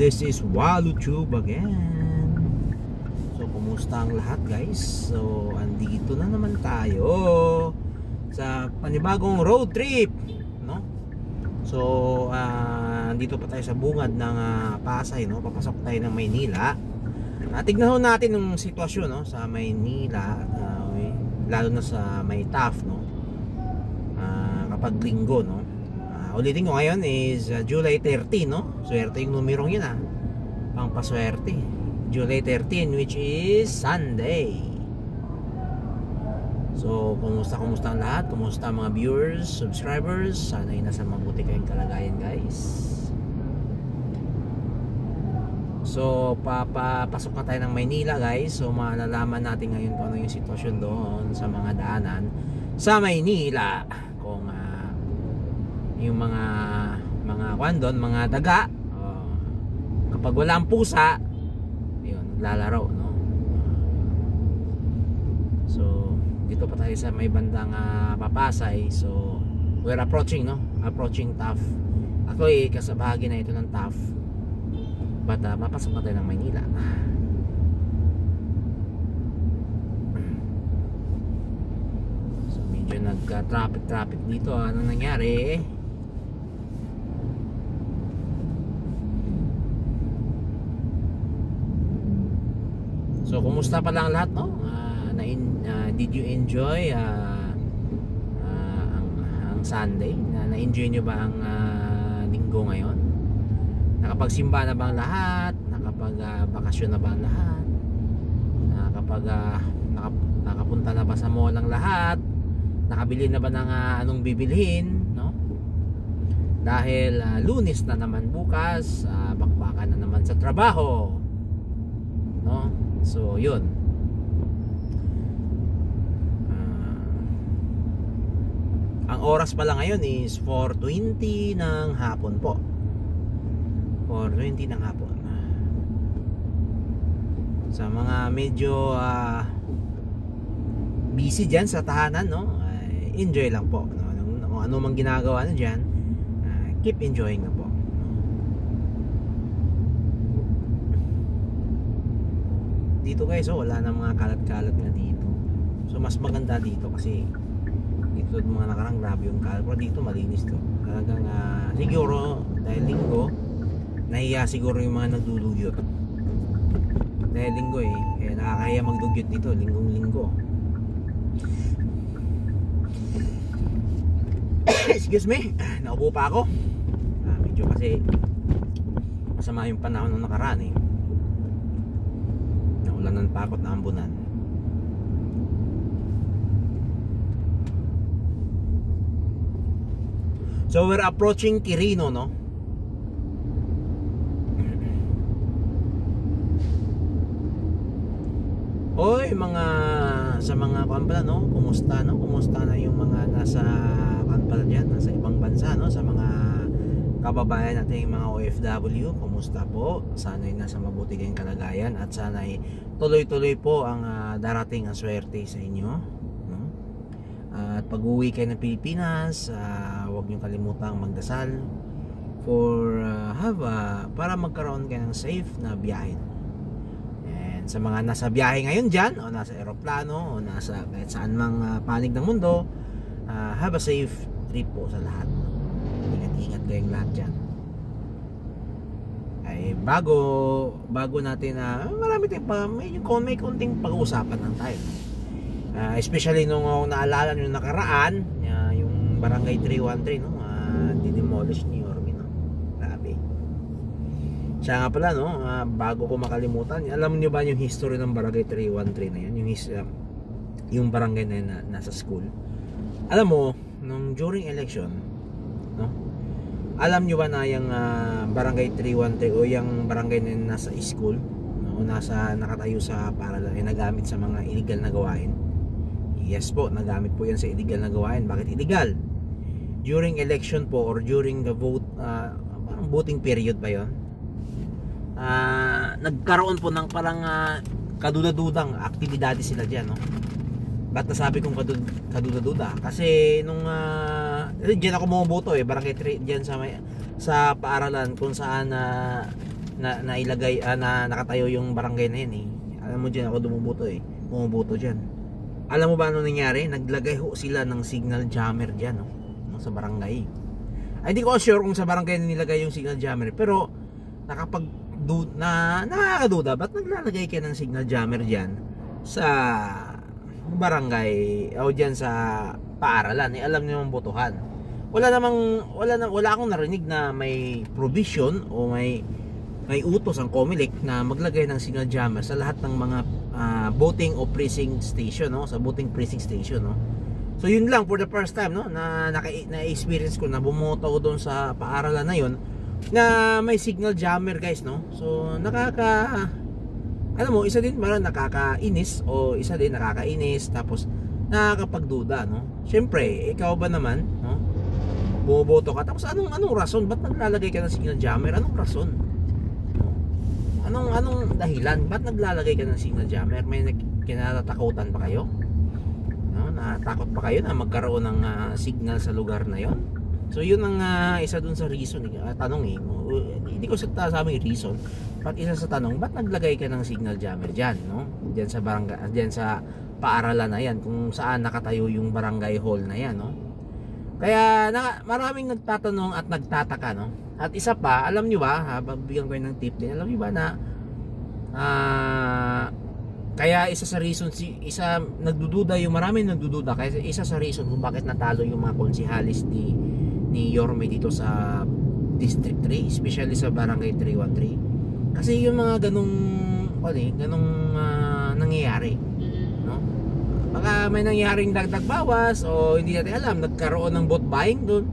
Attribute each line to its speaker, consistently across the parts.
Speaker 1: This is WaluTube again. So kumusta ang lahat guys? So andito na naman tayo sa panibagong road trip, no? So andito pa tayo sa bungad ng Pasay, no? Papasok tayo ng Maynila. Tignan natin yung sitwasyon, no, sa Maynila, lalo na sa may TAF, no? Kapag linggo, no? Ulitin ko, ngayon is July 13, no? Swerte yung numerong yun, pang paswerte. July 13, which is Sunday. So kumusta ang lahat? Kumusta ang mga viewers, subscribers? Sana ay nasa mabuti kayong kalagayan guys. So papasok na tayo ng Maynila guys. So malalaman natin ngayon kung ano yung sitwasyon doon sa mga daanan sa Maynila. Kung yung mga kwan doon, mga daga, kapag walang pusa, yun, lalaro, no? So dito pa tayo sa may bandang Papasay. So we're approaching, no? Approaching TAF. Ako kasabahagi na ito ng TAF. But mapasok na tayo ng Maynila. So medyo nagka-traffic dito. Ano nangyari? So kumusta pa lang lahat, no? Did you enjoy ang Sunday? Na-enjoy nyo ba ang linggo ngayon? Nakapagsimba na ba ang lahat? Nakapag-bakasyon na ba ang lahat? Nakapunta na ba sa mall ang lahat? Nakabili na ba ng anong bibilhin, no? Dahil Lunes na naman bukas, bakbakan na naman sa trabaho, no? So yun. Ang oras pala ngayon is 4:20 ng hapon po. 4:20 ng hapon. Sa mga medyo busy dyan sa tahanan, no? Enjoy lang po, no? Ano mang ginagawa nyo dyan, keep enjoying na po. Dito guys, wala na mga kalat-kalat na dito. So mas maganda dito kasi dito mga nakarang grabe yung kalat. Pero dito malinis to. Talagang siguro dahil linggo, nahiya siguro yung mga nagdudugyot. Dahil linggo kaya nakakaya magdugyot dito linggong-linggo. Excuse me, naubo pa ako. Medyo kasi masama yung panahon nung nakaraan Naulanan pa ako at naambunan. So we're approaching Quirino, no? Oy, sa mga kampala, no? Kumusta, no? Kumusta na yung mga nasa kampala diyan, nasa ibang bansa, no? Sa mga kababayan natin, yung mga OFW, kumusta po? Sana ay nasa mabuti kayong kalagayan at sana ay tuloy-tuloy po ang darating ang swerte sa inyo, no? At pag-uwi kayo ng Pilipinas, huwag niyo kalimutang magdasal para magkaroon kayo ng safe na biyahe. Sa mga nasa biyahe ngayon dyan, o nasa eroplano, o nasa kahit saan mang panig ng mundo, have a safe trip po sa lahat. Ingat-ingat kayong lahat dyan. Ay bago natin marami tayong may konting pag-uusapan lang tayo, especially nung naalala nyo nakaraan, yung Barangay 313, no? Didemolish ni Yorme, no? Grabe. Siya nga pala, no, bago ko makalimutan, alam niyo ba yung history ng Barangay 313 na yan? Yung barangay na nasa school. Alam mo, nung during election, no, alam niyo ba na yung Barangay 313 o yung barangay na nasa school, no, nakatayo sa paaralan, nagamit sa mga illegal na gawain? Yes po, nagamit po yan sa illegal na gawain. Bakit illegal? During election po or during the voting period ba yun? Nagkaroon po ng parang kaduda-dudang aktibidades sila dyan, no? Ba't nasabi kong kaduda-duda? Kasi nung dyan ako bumuboto Barangay 3 dyan sa paaralan kung saan nailagay na nakatayo yung barangay na yan eh. Alam mo diyan ako bumubuto diyan. Alam mo ba ano nangyari? Naglagay ho sila ng signal jammer diyan, no? Sa barangay. Ay, hindi ko sure kung sa barangay nilagay yung signal jammer, pero nakakaduda, ba't naglalagay kayo ng signal jammer diyan sa barangay o diyan sa paaralan? Eh, alam niyo yung botohan. Wala akong narinig na may provision o may utos ang COMELEC na maglagay ng signal jammer sa lahat ng mga voting o precinct station, no? Sa voting precinct station, no? So yun lang for the first time, no, na experience ko na bumoto doon sa paaralan na yun na may signal jammer, guys, no? So alam mo, isa din parang nakakainis o isa din nakakainis, tapos nakakapagduda, no? Syempre, ikaw ba naman, no? Bumoboto ka, tapos anong rason? Ba't naglalagay ka ng signal jammer? Anong rason? Anong dahilan? Ba't naglalagay ka ng signal jammer? May kinatatakutan pa kayo? No? Natakot pa kayo na magkaroon ng signal sa lugar na yon? So yun ang isa dun sa reason, tanong eh. Hindi ko sabing reason, but isa sa tanong, ba't naglagay ka ng signal jammer dyan, no? Dyan sa barangay, dyan sa paaralan na yan, kung saan nakatayo yung barangay hall na yan, no? Kaya maraming nagtatanong at nagtataka, no? At isa pa, alam nyo ba, bibigyan ko ng tip din, alam nyo ba na kaya isa sa reason, maraming nagdududa, kaya isa sa reason kung bakit natalo yung mga konsihalis ni Yorme dito sa District 3, especially sa Barangay 313, kasi yung mga ganong nangyayari, no? Baka may nangyaring dagdag bawas o hindi natin alam, nagkaroon ng vote buying doon,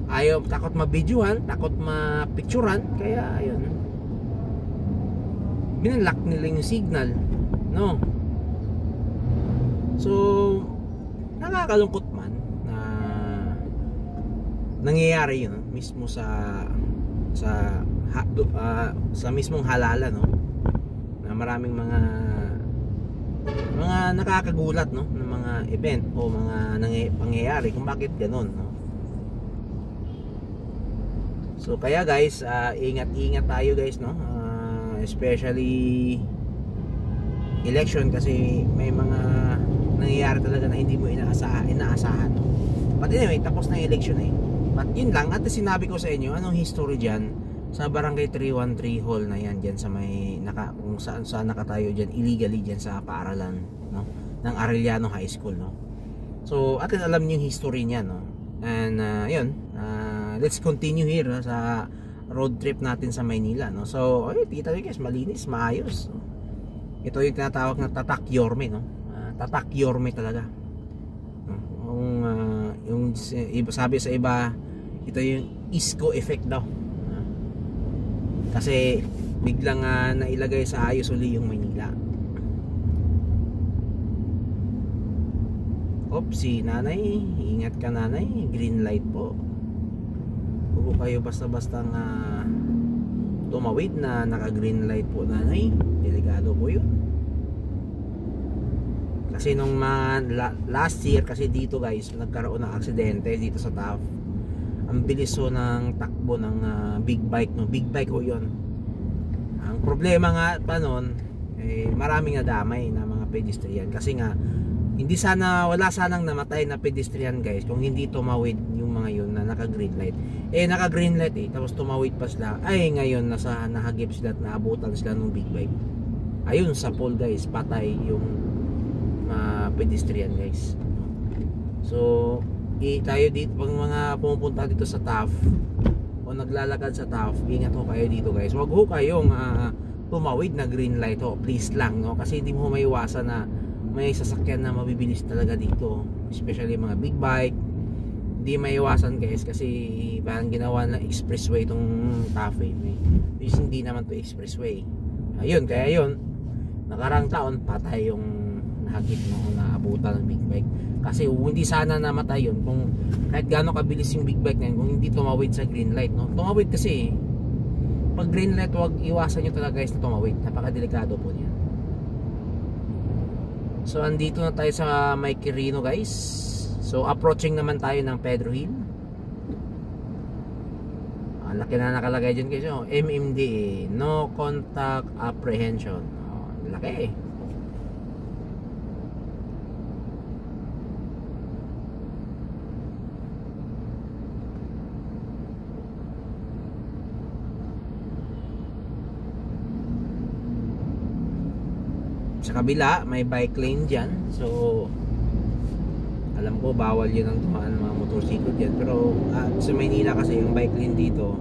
Speaker 1: ayaw, takot mabidyohan, takot mapicturan, kaya ayun, binanlock nila yung signal, no? So nakakalungkot man na nangyayari yun, no? Mismo sa mismong halala, no? Na maraming mga nakakagulat, no, ng mga event o mga pangyayari kung bakit ganun, no? So kaya guys, ingat tayo guys, no? Especially election, kasi may mga nangyayari talaga na hindi mo inaasahan, no? But anyway, tapos na yung election eh. But yun lang, at sinabi ko sa inyo anong history dyan sa Barangay 313 hall na yan, dyan sa may kung saan nakatayo dyan illegally dyan sa paaralan, no, ng Arellano High School, no? So atin alam niyo yung history niya, no? And yun, let's continue here, no, sa road trip natin sa Maynila, no? So kita nyo guys, malinis, maayos, no? Ito yung tinatawag na Tatak Yorme, no? Tatak Yorme talaga, no? Yung sabi sa iba, ito yung Isko effect daw, kasi biglang nailagay sa ayos uli yung Maynila. Si nanay, ingat ka nanay, green light po. Huwag kayo basta-bastang tumawid na naka green light po nanay, delikado po yun. Kasi nung last year kasi dito guys, nagkaroon ng aksidente dito sa Taft. Ang bilis ho ng takbo ng big bike, no? Big bike ho yun. Ang problema nga pa nun, maraming nadamay na mga pedestrian, kasi nga wala sanang namatay na pedestrian guys kung hindi tumawid yung mga yun na naka green light. Naka green light tapos tumawid pa sila, ngayon nahagip sila at naabutan sila ng big bike. Ayun sa pole guys, patay yung pedestrian guys. So tayo dito, pag mga pumupunta dito sa Taft o naglalakad sa Taft, ingat ho kayo dito guys. Huwag ho kayong tumawid na green light ho, please lang, no? Kasi hindi mo maiwasan na may sasakyan na mabibilis talaga dito, especially mga big bike. Hindi maiwasan guys, kasi parang ginawa na expressway itong Taft, which hindi naman to expressway. Ayun, kaya yun, nakarang taon patay yung nahagip, no, naabutan ng big bike. Kasi hindi sana namatay yun kung kahit gaano kabilis yung big bike na yun, kung hindi tumawid sa green light, no? Tumawid kasi pag green light, huwag iwasan nyo talaga guys na tumawid, napakadelikado po niyan. So andito na tayo sa May Quirino guys. So approaching naman tayo ng Pedro Hill. Ang laki na nakalagay dyan guys, oh. MMDA, no contact apprehension. Laki. Sa kabila may bike lane dyan, so alam ko bawal yun ang tumaan ng mga motorsiklo dyan, pero sa Maynila kasi yung bike lane dito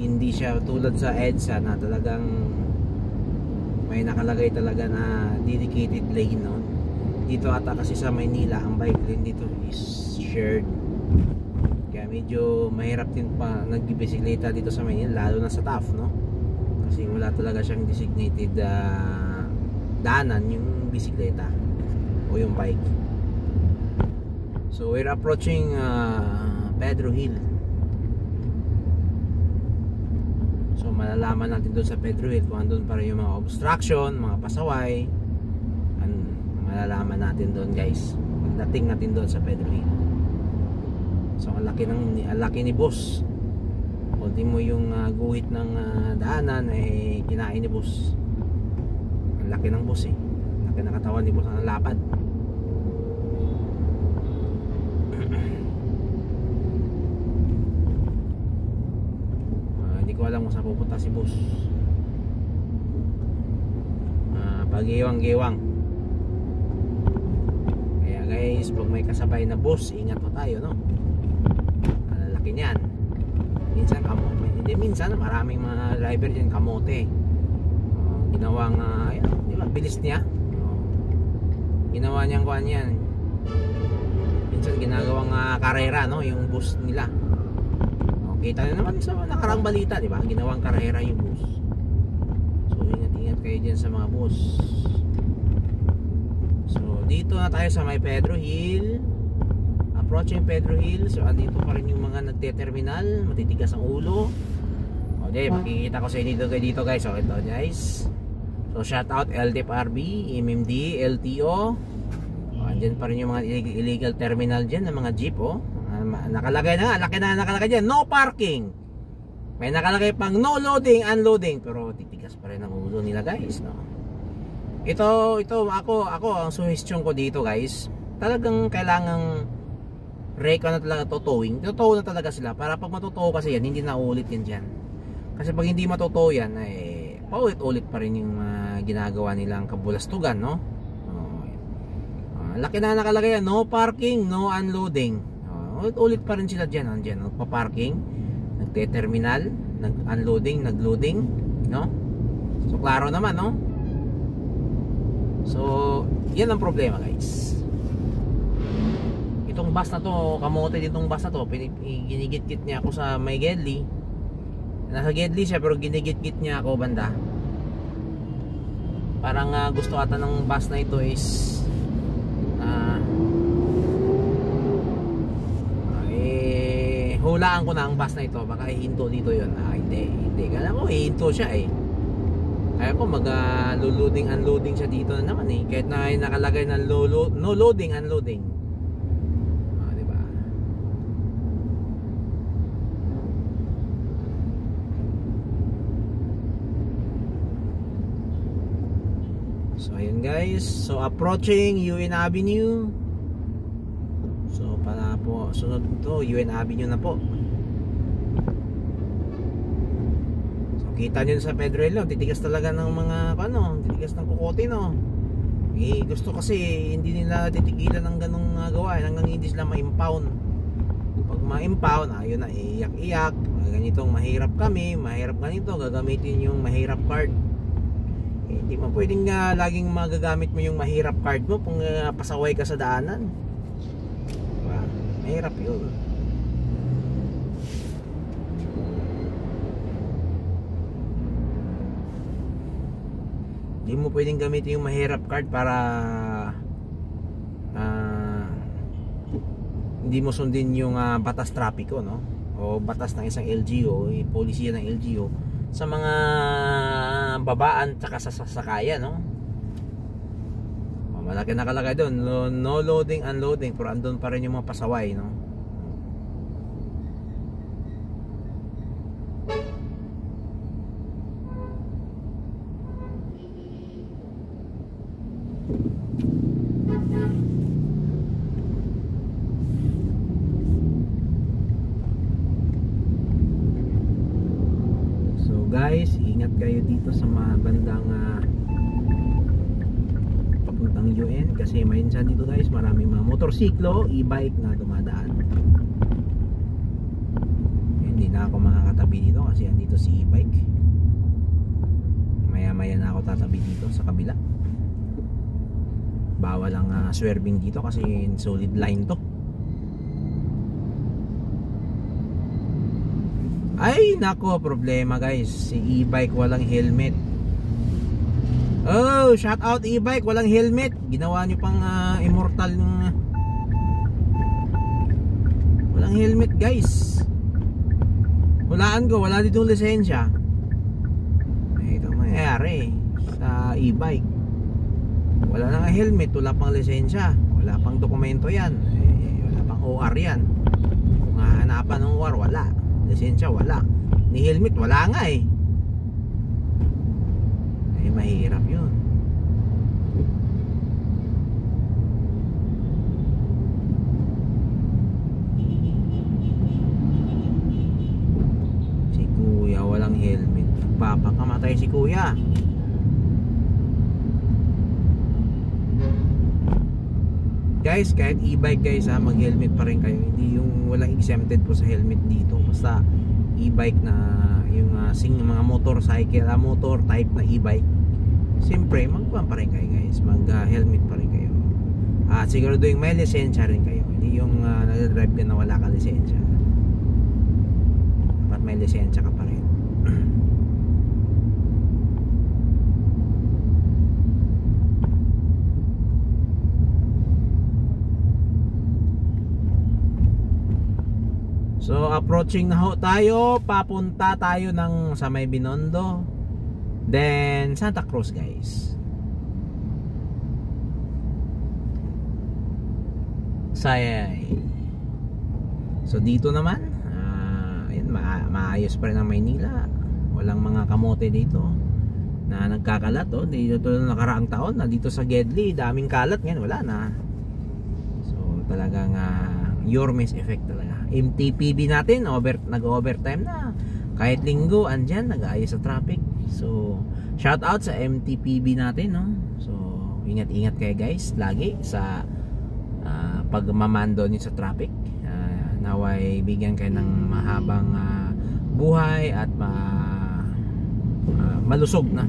Speaker 1: hindi siya tulad sa EDSA na talagang may nakalagay talaga na dedicated lane, no? Dito ata kasi sa Maynila ang bike lane dito is shared, kaya medyo mahirap din pa nagbibisikleta dito sa Maynila, lalo na sa TAF, no? Kasi wala talaga siyang designated daanan yung bisikleta o yung bike. So we're approaching Pedro Hill. So malalaman natin doon sa Pedro Hill kung andun pa rin yung mga obstruction, mga pasaway. Malalaman natin doon guys pagdating natin doon sa Pedro Hill. So ang laki ni boss. Kunti mo yung guhit ng daanan ay kinain ni boss. Laki ng boss eh. Laki ng katawan ni boss, ang lapad. Hindi ko alam kung saan pupunta si boss. Pag-iwang-giwang. Kaya guys, pag may kasabay na boss, ingat po tayo, no? Laki niyan. Minsan kamote. Hindi, minsan maraming mga driver dyan kamote. Ginawang di ba, bilis niya. Ginawa niyang kuan yan. Minsan ginagawang karera, no, yung bus nila. Kita na naman sa nakarang balita, di ba? Ginawang karera yung bus. So ingat-ingat kayo diyan sa mga bus. So dito na tayo sa may Pedro Hill. Approaching Pedro Hill. So andito pa rin yung mga nagte-terminal, matitigas ang ulo. Okay, makikita ko sa inyo dito guys. So ito guys. So shout out LTFRB, MMD, LTO. Andyan pa rin yung mga illegal terminal dyan ng mga jeep, oh. Nakalagay na nga, laki na nakalagay dyan, no parking. May nakalagay pang no loading, unloading. Pero titigas pa rin ang ulo nila guys, no? Ito ako ang suggestion ko dito guys. Talagang kailangang reko na talaga totowing. Totoo na talaga sila para pag matutow kasi yan, hindi na ulit yan dyan. Kasi pag hindi matutow yan, paulit-ulit pa rin yung ginagawa nilang kabulastugan, no? Laki na nakalagay yan, no parking, no unloading. Ulit-ulit pa rin sila dyan, nagpa-parking, nagte-terminal, nag-unloading, nag-loading, no? So klaro naman, no? So yan ang problema guys. Itong bus na to, kamote ditong bus na to, ginigit-git niya ako sa may Gedli. Nasa Gedli siya pero ginigit-git niya ako banda. Parang gusto ata ng bus na ito is hulaan ko na ang bus na ito, baka hihinto dito yun. Hindi. Kala ko hihinto siya eh. Kaya ko mag-loading, unloading siya dito na naman eh. Kahit na nakalagay na no loading, unloading. Diba? So ayun guys. So approaching UN Avenue. So para po sunod to UN Avenue na po. So kita nyo sa Pedro Hill, titigas talaga ng mga titigas ng kukote, no. Gusto kasi hindi nila titigilan ng ganung gawain hanggang hindi sila ma-impound. Pag ma-impound, ayun na, iyak-iyak, ganitong mahirap kami, mahirap ganito, gagamitin yung mahirap card. Hindi mo pwedeng laging magagamit mo yung mahirap card mo kung pasaway ka sa daanan. Mahirap yun. Hindi mo pwedeng gamitin yung mahirap card para hindi mo sundin yung batas trapiko, no? O batas ng isang LGU, polisiya ng LGU sa mga babaan tsaka sa sasakayan, no? Malaki nakalagay doon, no loading, unloading, pero andun pa rin yung mga pasaway, no? guys, ingat kayo dito sa mga bandang papuntang UN, kasi minsan dito guys maraming mga motorsiklo, e-bike na dumadaan. Hindi na ako makakatabi dito kasi andito si e-bike. Maya maya na ako tatabi dito sa kabila. Bawal ang swerving dito kasi solid line to. Ay nako, problema guys, si e-bike walang helmet. Oh, shout out e-bike, walang helmet. Ginawa nyo pang immortal ng walang helmet guys. Hulaan ko, wala ditong lisensya. Ito mayayari sa e-bike. Wala na nga helmet, wala pang lisensya, wala pang dokumento yan, wala pang OR yan. Kung hahanapan ng OR, wala. Lisensya wala, ni helmet wala nga eh. Mahirap yun. Si kuya walang helmet, papakamatay si kuya. Guys, kahit e-bike guys mag helmet pa rin kayo. Hindi yung walang exempted po sa helmet dito. Basta e-bike na yung mga motorcycle, motor type na e-bike, siyempre magpuan pa rin kayo guys, mag helmet pa rin kayo. At siguro doing may lisensya rin kayo. Hindi yung nag-drive ka na wala ka lisensya. Dapat may lisensya ka pa rin. So approaching na ho tayo, papunta tayo ng sa may Binondo, then Santa Cruz guys. Sayay. So dito naman ayun, maayos pa rin ang Maynila. Walang mga kamote dito na nagkakalat dito nakaraang taon na dito sa Gedli, daming kalat, ngayon wala na. So talagang Yormes effect talaga. MTPB natin nag-overtime na. Kahit linggo andyan, nag-aayos sa traffic. So shout out sa MTPB natin, no? So ingat-ingat kayo guys lagi sa pagmamando niyo sa traffic. Naway bigyan kayo ng mahabang buhay at malusog na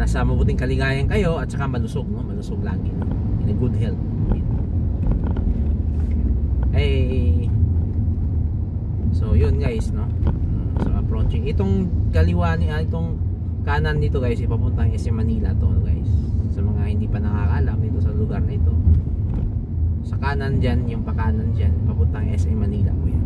Speaker 1: nasa mabuting kaligayahan kayo at saka malusog lagi, no? In a good health. So yun guys, no? So approaching itong kaliwa itong kanan dito guys, ipapunta ng SM Manila to guys. Sa mga hindi pa nakakaalam dito sa lugar na ito, sa kanan dyan, yung pakanan dyan, papunta ng SM Manila po yan.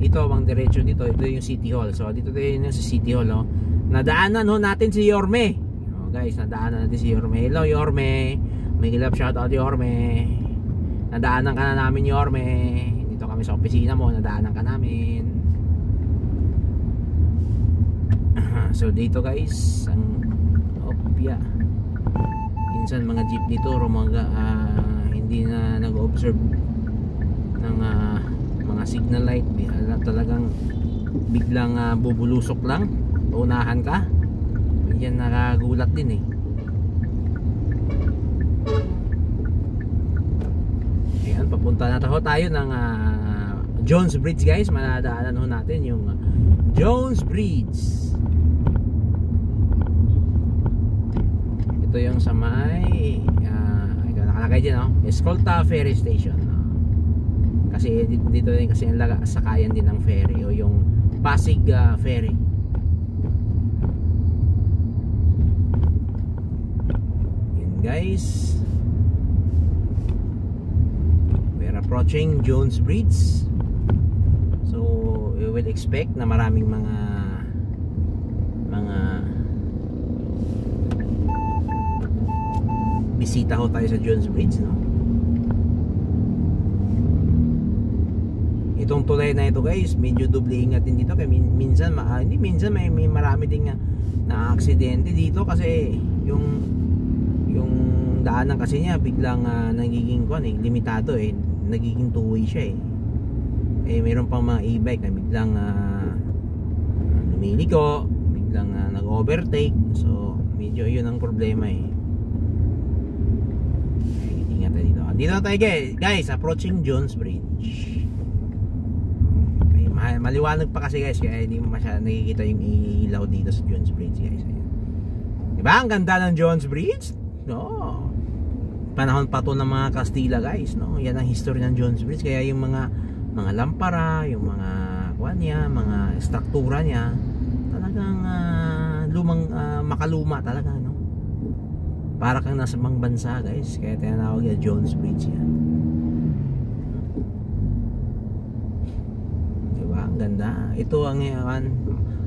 Speaker 1: Ito ang diretso dito, ito yung City Hall. So dito tayo yung sa City Hall, no? Nadaanan natin si Yorme. Guys, nadaanan natin si Yorme. Hello Yorme, may love shout out Yorme. Nadaanan ka na namin Yorme. Dito kami sa opisina mo, nadaanan ka namin. So dito guys, ang opya. Minsan mga jeep dito hindi na nag-observe ng mga signal light. Talagang biglang bubulusok lang, unahan ka. Yan nakagulat din eh. Ayan, papunta na tayo ng Jones Bridge guys. Manadaanan ho natin yung Jones Bridge. Ito yung sa may ito nakalagay dyan, no? Escolta Ferry Station, no? Kasi dito din kasi ang sakayan din ng ferry o yung Pasig Ferry. Guys, we're approaching Jones Bridge. So we will expect na maraming mga bisita ho tayo sa Jones Bridge, no? Itong tulay na ito guys, medyo doble ingat din dito kaya minsan may marami ding na aksidente dito kasi yung daanan kasi niya biglang nagiging limitado nagiging two-way siya Meron pang mga e-bike na biglang lumiliko, biglang nag-overtake. So medyo yun ang problema ingat tayo dito. Dito na tayo guys, approaching Jones Bridge. Maliwanag pa kasi guys, kaya hindi mo masyadong nakikita yung ilaw dito sa Jones Bridge guys. Ayan. Diba ang ganda ng Jones Bridge? No, panahon pa to ng mga Kastila guys, no? Yan ang history ng Jones Bridge. Kaya yung mga lampara, yung mga kuwan niya, mga struktura niya, talagang lumang makaluma talaga, no? Para kang nasa ibang bansa guys. Kaya tinatawag niya Jones Bridge yan. Diba? Ang ganda. Ito ang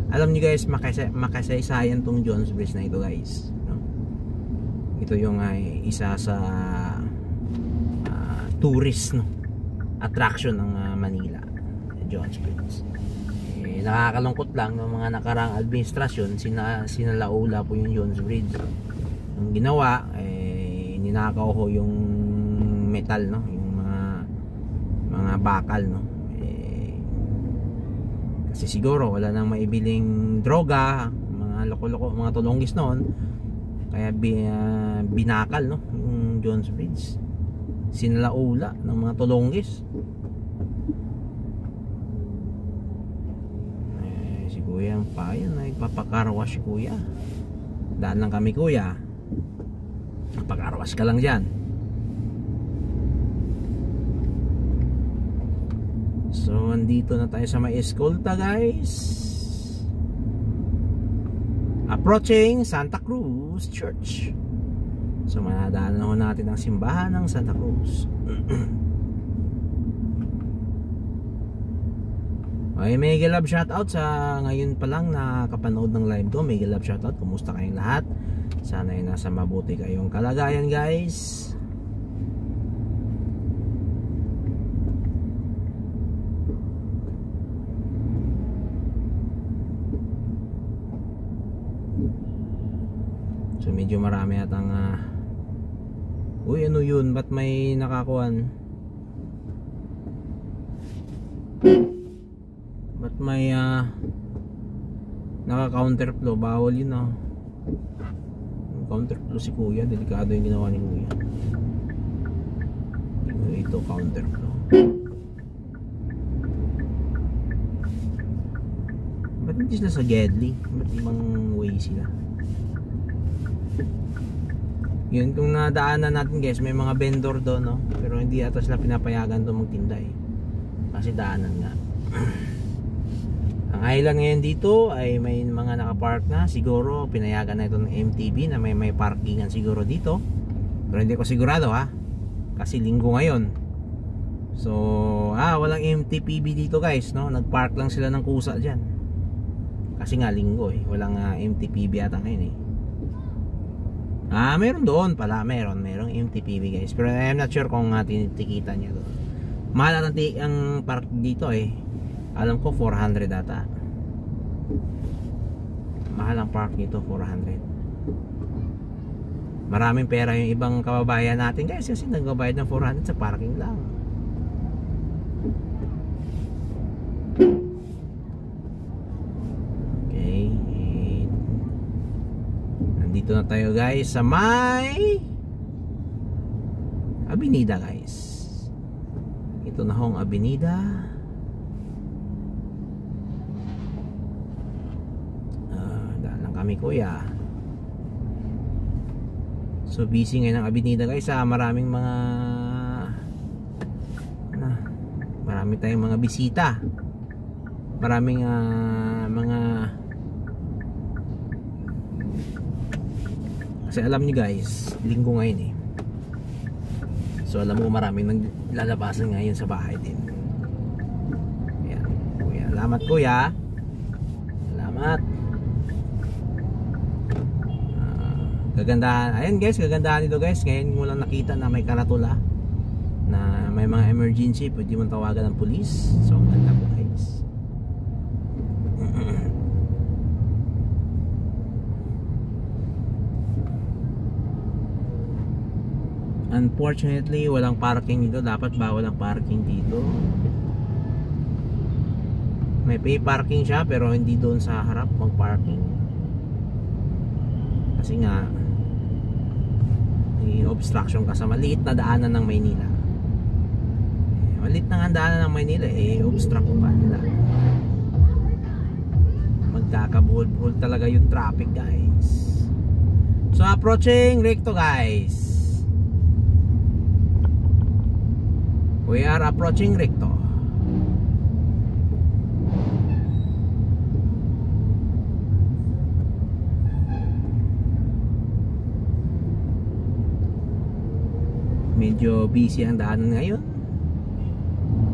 Speaker 1: alam niyo guys, makasaysayan tong Jones Bridge na ito guys, no? Ito yung isa sa tourist, no, attraction ng Manila, Jones Bridge. Nakakalungkot lang ng mga nakaraang administrasyon, sinalaula po yung Jones Bridge. Ang ginawa, ninakaw ho yung metal, no, yung mga bakal, no. Kasi siguro wala nang maibiling droga, mga loko-loko, mga tulonggis noon, kaya binakal, no, yung Jones Bridge. Sinalaula ng mga tulonggis. Si kuya pa yan, nagpapakarwash si kuya. Daan lang kami kuya, pakarwash ka lang dyan. So andito na tayo sa may eskolta guys, approaching Santa Cruz Church. So madaanan ho natin ang simbahan ng Santa Cruz. Okay, mega love shoutout sa ngayon pa lang nakapanood ng live ko. Mega love shoutout, kumusta kayong lahat? Sana ay nasa mabuti kayong kalagayan guys. So medyo marami atang uy, ano yun? Ba't may nakakuan? Ba't may naka-counterflow? Bawal yun, counterflow si kuya. Delikado yung ginawa ni kuya. Ito counterflow. Ba't hindi sila sa Gedli? Ba't ibang way sila? Yun, kung nadaanan natin guys, may mga vendor doon, no? Pero hindi ata sila pinapayagan doon magtinda kasi daanan nga. Ang island ngayon dito ay may mga nakapark na. Siguro pinayagan na ito ng MTB na may parkingan siguro dito. Pero hindi ko sigurado kasi linggo ngayon. So walang MTPB dito guys, no? Nagpark lang sila ng kusa dyan kasi nga linggo walang MTPB ata ngayon meron doon pala, merong MTPB guys, pero I'm not sure kung tinikita niya doon. Mahal ang park dito alam ko 400 ata. Mahal ang park dito, 400. Maraming pera yung ibang kababayan natin guys, kasi nagbabayad ng 400 sa parking lang. Okay, nandito na tayo guys sa may Avenida guys. Ito na hong Avenida. Daan lang kami kuya. So busy ngayon ang Avenida guys, maraming mga marami tayong mga bisita. Maraming mga, kasi alam niyo guys, linggo ngayon so alam mo maraming naglalabasan ngayon sa bahay din. Ayan kuya, salamat kuya, salamat. Kagandahan, ayan guys, kagandahan nito guys, ngayon mo lang nakita na may karatula na may mga emergency, pwede mo tawagan ng police. So ang ganda po guys. Unfortunately walang parking dito. Dapat bawal ang parking dito. May pay parking siya pero hindi doon sa harap mag-parking. Kasi nga may obstruction ka sa maliit na daanan ng Maynila. Maliit na daanan ng Maynila obstruct pa nila. Magkakabuhol-buhol talaga yung traffic, guys. So approaching Recto, guys. We are approaching Recto. Medyo busy ang daanan ngayon.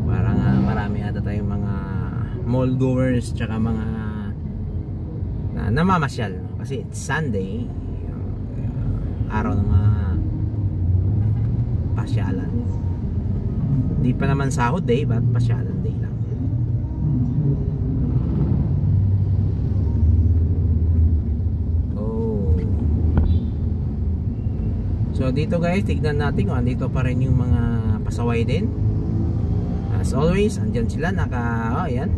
Speaker 1: Parang marami ata tayong mga mall goers tsaka mga namamasyal, no? Kasi it's Sunday, araw ng mga pasyalan. Di pa naman sahod day, but pasyalan day lang. Oh. So dito, guys, tignan natin kung andito pa rin yung mga pasaway din. As always, andyan sila ayan.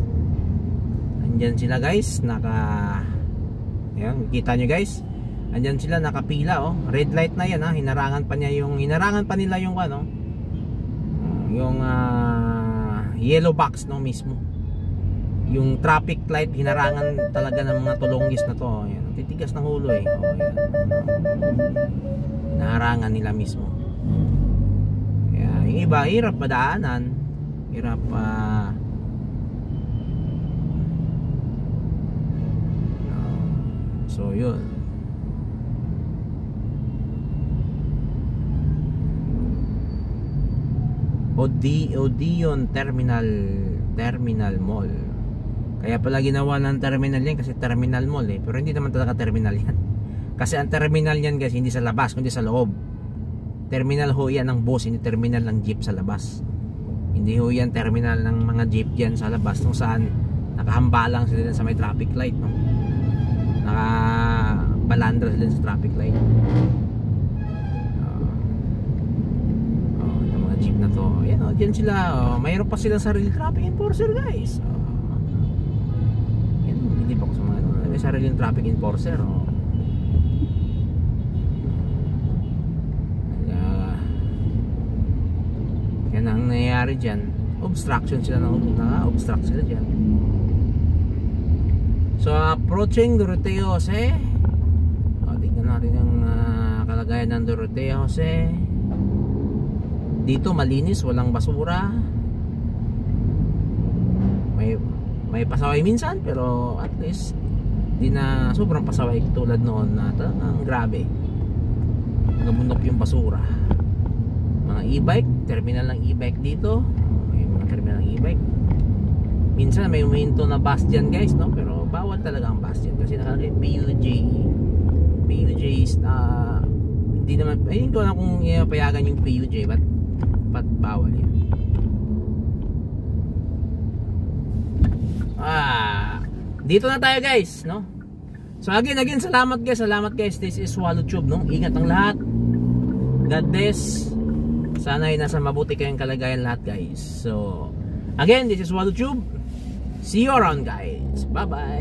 Speaker 1: Andyan sila, guys, ayan, kita nyo, guys. Andyan sila nakapila, oh. Red light na yan, ha. Hinarangan pa nila yung ano, yung yellow box, no, mismo. Yung traffic light hinarangan talaga ng mga tulonggis na to. Ayan, titigas ng ulo eh. Oh, ayan. Hinarangan nila mismo. Ayan, yung iba hirap padaanan, hirap so yun. Odeon Terminal Mall. Kaya pala ginawa ng terminal yan kasi terminal mall eh. Pero hindi naman talaga terminal yan. Kasi ang terminal yan, guys, hindi sa labas kundi sa loob. Terminal ho yan ng bus, hindi terminal ng jeep sa labas. Hindi ho yan terminal ng mga jeep yan sa labas, kung saan nakahambalang sila sa may traffic light, no? Nakabalandra sila sa traffic light. Yung mga jeep na to, ayan, dyan sila, mayroon pa silang sarili traffic enforcer, guys. Yan, hindi pa ko sa mga may sariling traffic enforcer. Yan ang nangyayari dyan. Obstruction sila obstruct sila dyan. So approaching Doroteo Jose. Tignan natin ang kalagayan ng Doroteo Jose. Dito malinis, walang basura. May pasaway minsan, pero at least di na sobrang pasaway tulad noon na ang grabe. Gamundok yung basura. Mga e-bike, terminal ng e-bike dito. May mga terminal ng e-bike. Minsan may uminto na bus dyan, guys, no? Pero bawal talaga ang bus dyan kasi nakalagay PUJ is hindi naman, ayun ko na kung payagan yung PUJ, but bawal yan. Dito na tayo, guys, no? So again, salamat guys. This is SwallowTube, no? Ingat ang lahat. God bless. Sana ay nasa mabuti kayong kalagayan lahat, guys. So again, this is SwallowTube. See you around, guys. Bye bye.